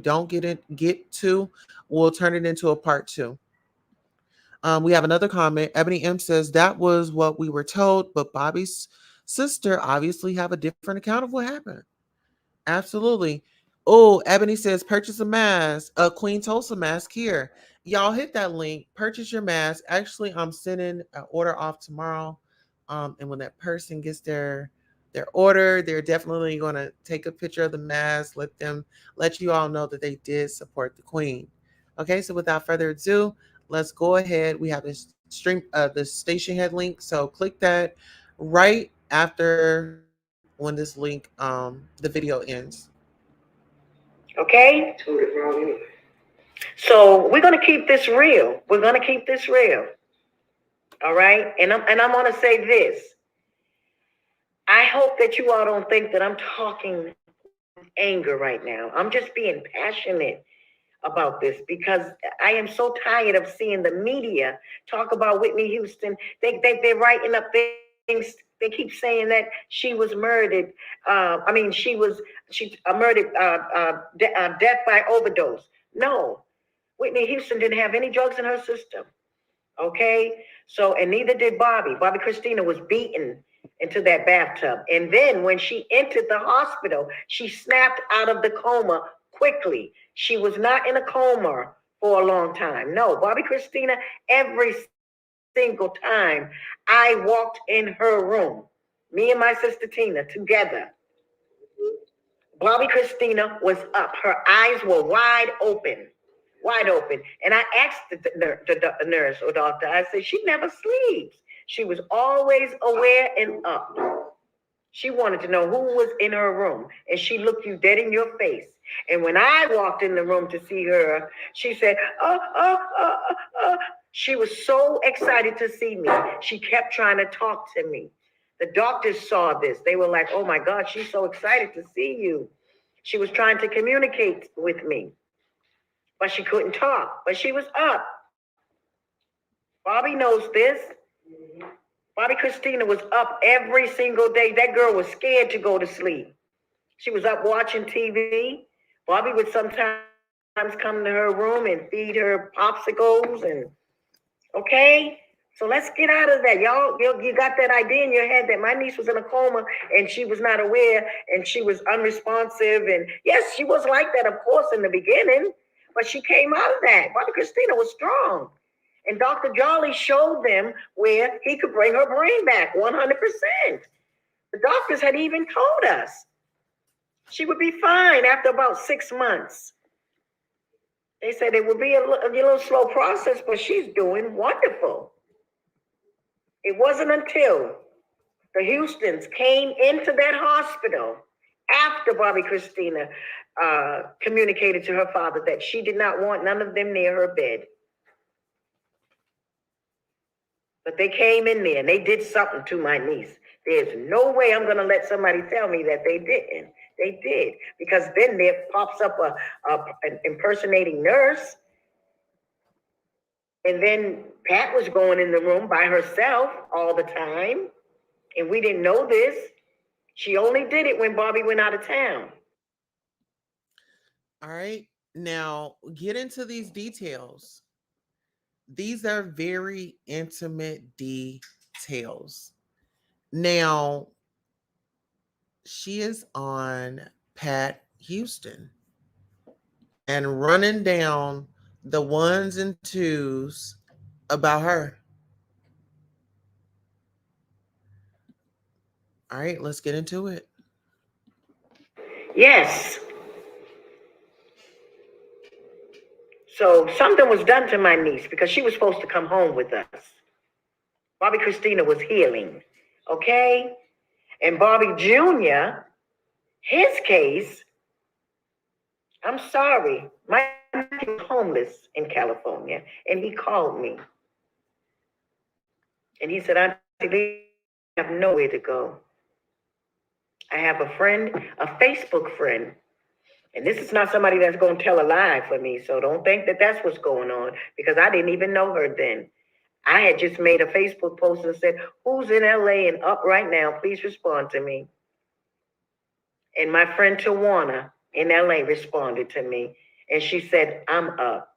don't get to, we'll turn it into a part 2. We have another comment. Ebony M says that was what we were told, but Bobby's sister obviously have a different account of what happened. Absolutely. Oh, Ebony says purchase a mask, a Queen Tulsa mask here. Y'all hit that link, purchase your mask. Actually, I'm sending an order off tomorrow. And when that person gets their order, they're definitely going to take a picture of the mask, let you all know that they did support the Queen. Okay, so without further ado, let's go ahead. We have this the station head link. So click that right after when this link the video ends. Okay? So we're gonna keep this real. We're gonna keep this real. All right? And I'm gonna say this. I hope that you all don't think that I'm talking with anger right now. I'm just being passionate about this because I am so tired of seeing the media talk about Whitney Houston. They're writing up things. They keep saying that she was murdered. She murdered death by overdose. No, Whitney Houston didn't have any drugs in her system. Okay, so and neither did Bobby. Bobby Christina was beaten into that bathtub, and then when she entered the hospital, she snapped out of the coma quickly. She was not in a coma for a long time. No, Bobby Christina, every single time I walked in her room, me and my sister Tina together, Bobby Christina was up. Her eyes were wide open. Wide open. And I asked the nurse or doctor, I said, she never sleeps. She was always aware and up. She wanted to know who was in her room. And she looked you dead in your face. And when I walked in the room to see her, she said, She was so excited to see me. She kept trying to talk to me. The doctors saw this. They were like, oh my God, she's so excited to see you. She was trying to communicate with me, but she couldn't talk. But she was up. Bobby knows this. Bobby Christina was up every single day. That girl was scared to go to sleep. She was up watching TV. Bobby would sometimes come to her room and feed her popsicles okay? So let's get out of that. Y'all, you got that idea in your head that my niece was in a coma and she was not aware and she was unresponsive. And yes, she was like that, of course, in the beginning, but she came out of that. Bobby Christina was strong. And Dr. Jolly showed them where he could bring her brain back 100%. The doctors had even told us she would be fine after about 6 months. They said it would be a little slow process, but she's doing wonderful. It wasn't until the Houstons came into that hospital after Bobby Christina communicated to her father that she did not want none of them near her bed. But they came in there and they did something to my niece. There's no way I'm going to let somebody tell me that they didn't. They did. Because then there pops up an impersonating nurse. And then Pat was going in the room by herself all the time. And we didn't know this. She only did it when Bobby went out of town. All right. Now, get into these details. These are very intimate details. Now, she is on Pat Houston and running down the ones and twos about her. All right, let's get into it. Yes. So something was done to my niece because she was supposed to come home with us. Bobby Christina was healing. Okay? And Bobby Jr., his case, I'm sorry, my nephew was homeless in California, and he called me. And he said, Auntie Lee, I have nowhere to go. I have a friend, a Facebook friend, and this is not somebody that's going to tell a lie for me, so don't think that that's what's going on, because I didn't even know her then. I had just made a Facebook post and said, who's in LA and up right now? Please respond to me. And my friend Tawana in LA responded to me. And she said, I'm up.